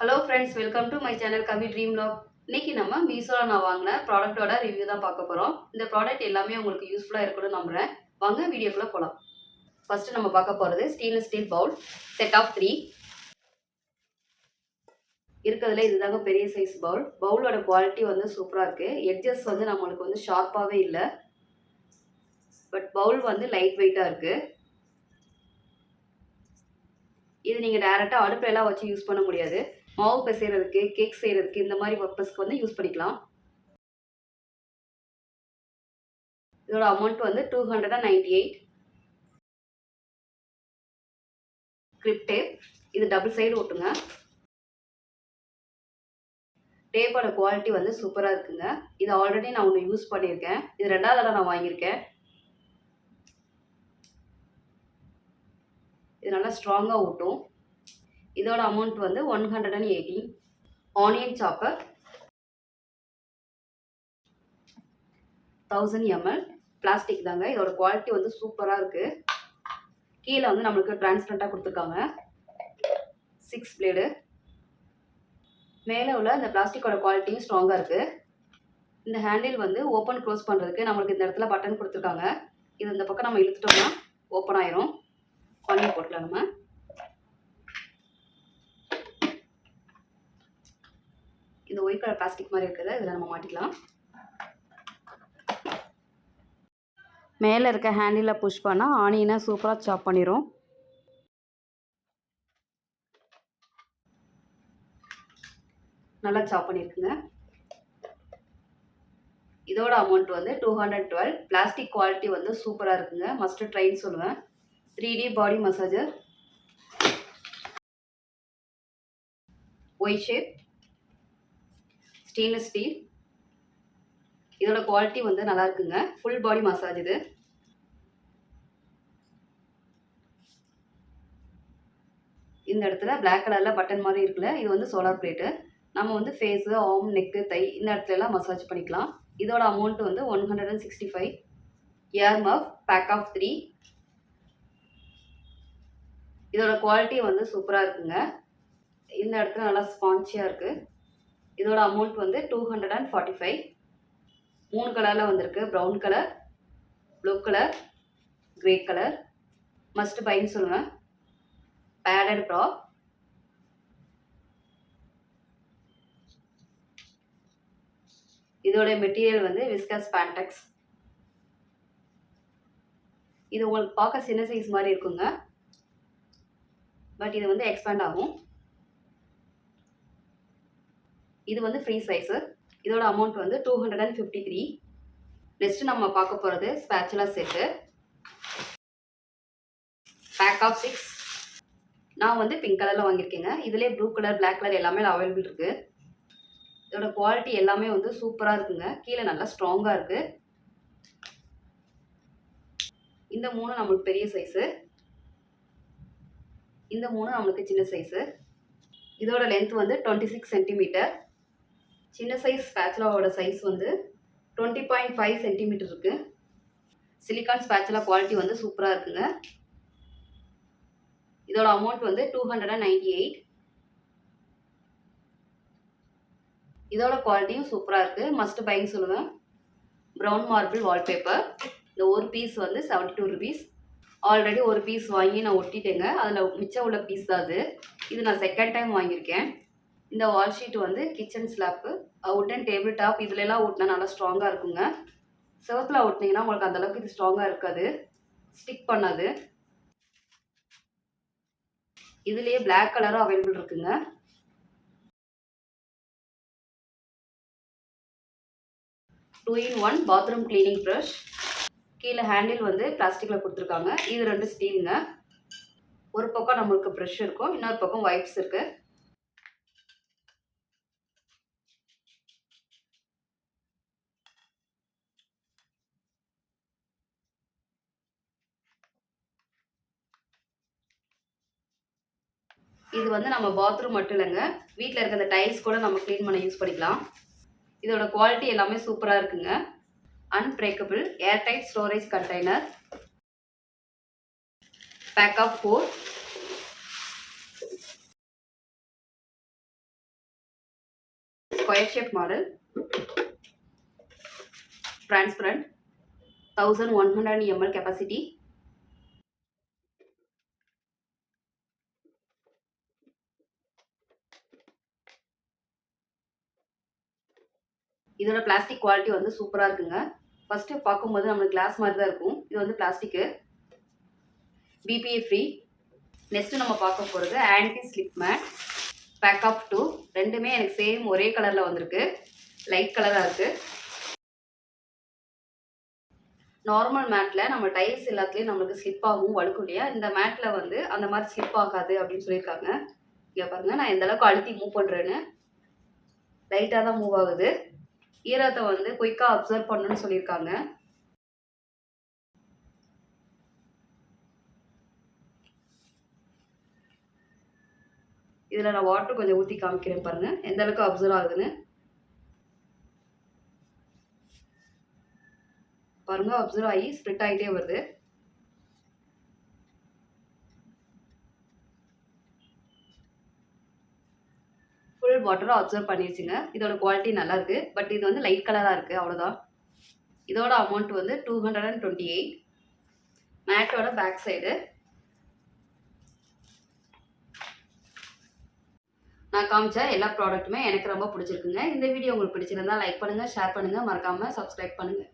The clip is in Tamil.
Hello friends, welcome to my channel Kavi dream log. இன்னைக்கு நம்ம மீஷோவில் நான் வாங்கின ப்ராடக்ட்டோட ரிவ்யூ தான் பார்க்க போகிறோம். இந்த ப்ராடக்ட் எல்லாமே உங்களுக்கு யூஸ்ஃபுல்லாக இருக்கணும்னு நம்புகிறேன். வாங்க வீடியோக்குள்ளே போகலாம். ஃபஸ்ட்டு நம்ம பார்க்க போகிறது stainless steel bowl set of 3 இருக்கிறதுல. இதுதாங்க பெரிய சைஸ் பவுல். பவுலோட குவாலிட்டி வந்து சூப்பராக இருக்குது. எட்ஜஸ் வந்து நம்மளுக்கு வந்து ஷார்ப்பாகவே இல்லை, பட் பவுல் வந்து லைட் வெயிட்டாக இருக்குது. இது நீங்கள் டேரெக்டாக அடுப்பிலலாம் வச்சு யூஸ் பண்ண முடியாது. மாவு பிசைறதுக்கு, கேக் செய்கிறதுக்கு, இந்த மாதிரி பர்பஸ்க்கு வந்து யூஸ் பண்ணிக்கலாம். இதோட அமௌண்ட் வந்து 298. கிரிப் டேப், இது டபுள் சைடு ஒட்டுங்க. டேப்போட குவாலிட்டி வந்து சூப்பராக இருக்குங்க. இது ஆல்ரெடி நான் ஒன்று யூஸ் பண்ணியிருக்கேன். இது 2வது தடவை நான் வாங்கியிருக்கேன். இது நல்லா ஸ்ட்ராங்காக ஒட்டும். இதோட அமௌண்ட் வந்து 118. ஆனியன் சாப்பர் 1000 ml பிளாஸ்டிக் தாங்க. இதோட குவாலிட்டி வந்து சூப்பராக இருக்குது. கீழே வந்து நம்மளுக்கு டிரான்ஸ்பரண்ட்டாக கொடுத்துருக்காங்க. 6 பிளேடு. மேலே உள்ள இந்த பிளாஸ்டிக்கோட குவாலிட்டியும் ஸ்ட்ராங்காக இருக்குது. இந்த ஹேண்டில் வந்து ஓப்பன் க்ளோஸ் பண்ணுறதுக்கு நம்மளுக்கு இந்த இடத்துல பட்டன் கொடுத்துருக்காங்க. இது இந்த பக்கம் நம்ம இழுத்துட்டோம்னா ஓப்பன் ஆயிரும். பண்ணி போட்டுக்கலாம். நம்ம இந்த ஒயிட் கலர் பிளாஸ்டிக் மாதிரி இருக்கிறத இதில் நம்ம மாட்டிக்கலாம். மேலே இருக்க ஹேண்டிலில் புஷ் பண்ணால் ஆனியனை சூப்பராக சாப் பண்ணிடும். நல்லா சாப் பண்ணியிருக்குங்க. இதோட அமௌண்ட் வந்து 212. பிளாஸ்டிக் குவாலிட்டி வந்து சூப்பராக இருக்குங்க. மஸ்ட் ட்ரைன்னு சொல்லுவேன். 3D body massager, Y shape, stainless steel. இதோட குவாலிட்டி வந்து நல்லா இருக்குங்க. ஃபுல் பாடி மசாஜ் இது. இந்த இடத்துல பிளாக் கலரில் பட்டன் மாதிரி இருக்குல்ல, இது வந்து சோலார் பிளேட்டு. நம்ம வந்து ஃபேஸு, ஆர்ம், நெக்கு, தை இந்த இடத்துல எல்லாம் மசாஜ் பண்ணிக்கலாம். இதோட அமௌண்ட் வந்து 165. ஏர் மஃப் பேக் ஆஃப் 3. இதோட குவாலிட்டி வந்து சூப்பராக இருக்குங்க. இந்த இடத்துல நல்லா ஸ்பான்ச்சியாக இருக்குது. இதோட அமௌண்ட் வந்து 245. 3 கலரில் வந்திருக்கு. Brown colour, blue colour, grey colour. Must பைன்னு சொல்லுவேன். பேடட் ப்ரா. இதோட மெட்டீரியல் வந்து விஸ்கஸ் ஸ்பான்டெக்ஸ். இது உங்களுக்கு பார்க்க சின்ன சைஸ் மாதிரி இருக்குங்க, பட் இது வந்து எக்ஸ்பேண்ட் ஆகும். இது வந்து ஃப்ரீ சைஸு. இதோட அமௌண்ட் வந்து 253. நெக்ஸ்ட் நம்ம பார்க்க போகிறது ஸ்பேச்சுலா செட்டு பேக் ஆஃப் 6. நான் வந்து பிங்க் கலரில் வாங்கியிருக்கேங்க. இதிலே ப்ளூ கலர், பிளாக் கலர் எல்லாமே அவைலபிள் இருக்குது. இதோட குவாலிட்டி எல்லாமே வந்து சூப்பராக இருக்குங்க. கீழே நல்லா ஸ்ட்ராங்காக இருக்குது. இந்த 3 நம்மளுக்கு பெரிய சைஸு, இந்த 3 நம்மளுக்கு சின்ன சைஸு. இதோட லென்த் வந்து 26 சென்டிமீட்டர். சின்ன சைஸ் ஸ்பேச்சுலாவோட சைஸ் வந்து 20.5 சென்டிமீட்டர் இருக்குது. சிலிக்கான் ஸ்பேச்சுலா குவாலிட்டி வந்து சூப்பராக இருக்குங்க. இதோட அமௌண்ட் வந்து 298. இதோட குவாலிட்டியும் சூப்பராக இருக்குது. மஸ்ட் பைன்னு சொல்லுவேன். Brown marble wallpaper. இந்த ஒரு பீஸ் வந்து 72 ருபீஸ். ஆல்ரெடி ஒரு பீஸ் வாங்கி நான் ஒட்டிட்டேங்க. அதில் மிச்சம் உள்ள பீஸ் தான் அது. இது நான் செகண்ட் டைம் வாங்கியிருக்கேன். இந்த வால் ஷீட் வந்து kitchen slab, wooden table top, இதுலலாம் ஓட்டினா நல்லா ஸ்ட்ராங்காக இருக்குங்க. செவத்தில் ஓட்டினீங்கன்னா உங்களுக்கு அந்தளவுக்கு இது ஸ்ட்ராங்காக இருக்காது, ஸ்டிக் பண்ணாது. இதுலேயே பிளாக் கலரும் அவைலபிள் இருக்குங்க. Two in one bathroom cleaning brush. கீழே ஹேண்டில் வந்து பிளாஸ்டிக்கில் கொடுத்துருக்காங்க. இது 2 ஸ்டீலுங்க. ஒரு பக்கம் நம்மளுக்கு ப்ரஷ் இருக்கும், இன்னொரு பக்கம் வைப்ஸ் இருக்கு. இது வந்து நம்ம பாத்ரூம் மட்டும் இல்லைங்க, வீட்டில் இருக்க அந்த டைல்ஸ் கூட நம்ம க்ளீன் பண்ண யூஸ் பண்ணிக்கலாம். இதோட குவாலிட்டி எல்லாமே சூப்பராக இருக்குங்க. Unbreakable airtight storage container pack of 4. Square shape model, transparent, 1100 ml capacity. இதோட பிளாஸ்டிக் குவாலிட்டி வந்து சூப்பராக இருக்குங்க. ஃபஸ்ட்டு பார்க்கும்போது நம்மளுக்கு கிளாஸ் மாதிரி தான் இருக்கும். இது வந்து பிளாஸ்டிக்கு, பிபிஏ ஃப்ரீ. நெக்ஸ்ட்டு நம்ம பார்க்க போகிறது anti slip mat, pack of 2. ரெண்டுமே எனக்கு சேம் ஒரே கலரில் வந்திருக்கு, லைட் கலராக இருக்குது. நார்மல் மேட்டில் நம்ம டைல்ஸ் எல்லாத்துலேயும் நம்மளுக்கு ஸ்லிப் ஆகும், வழுக்கும் இல்லையா? இந்த மேட்டில் வந்து அந்த மாதிரி ஸ்லிப் ஆகாது அப்படின்னு சொல்லியிருக்காங்க. இங்கே பாருங்கள், நான் எந்தளவுக்கு அழுத்தி மூவ் பண்ணுறேன்னு. லைட்டாக தான் மூவ் ஆகுது. ஈரத்தை வந்து குயிக்காக அப்சர்வ் பண்ணணும்னு சொல்லியிருக்காங்க. இதில் நான் வாட்டர் கொஞ்சம் ஊற்றி காமிக்கிறேன் பாருங்கள், எந்த அளவுக்கு அப்சர்வ் ஆகுதுன்னு பாருங்கள். அப்சர்வ் ஆகி ஸ்ப்ரெட் ஆகிட்டே வருது. ஃபுல் வாட்டரும் அப்சர்வ் பண்ணிடுச்சுங்க. இதோட குவாலிட்டி நல்லா இருக்குது. பட் இது வந்து லைட் கலராக இருக்குது, அவ்வளோதான். இதோட அமௌண்ட் வந்து 228. மேட்டோட பேக் சைடு நான் காமிச்ச எல்லா ப்ராடக்ட்டுமே எனக்கு ரொம்ப பிடிச்சிருக்குங்க. இந்த வீடியோ உங்களுக்கு பிடிச்சிருந்தா லைக் பண்ணுங்கள், ஷேர் பண்ணுங்கள், மறக்காமல் சப்ஸ்கிரைப் பண்ணுங்கள்.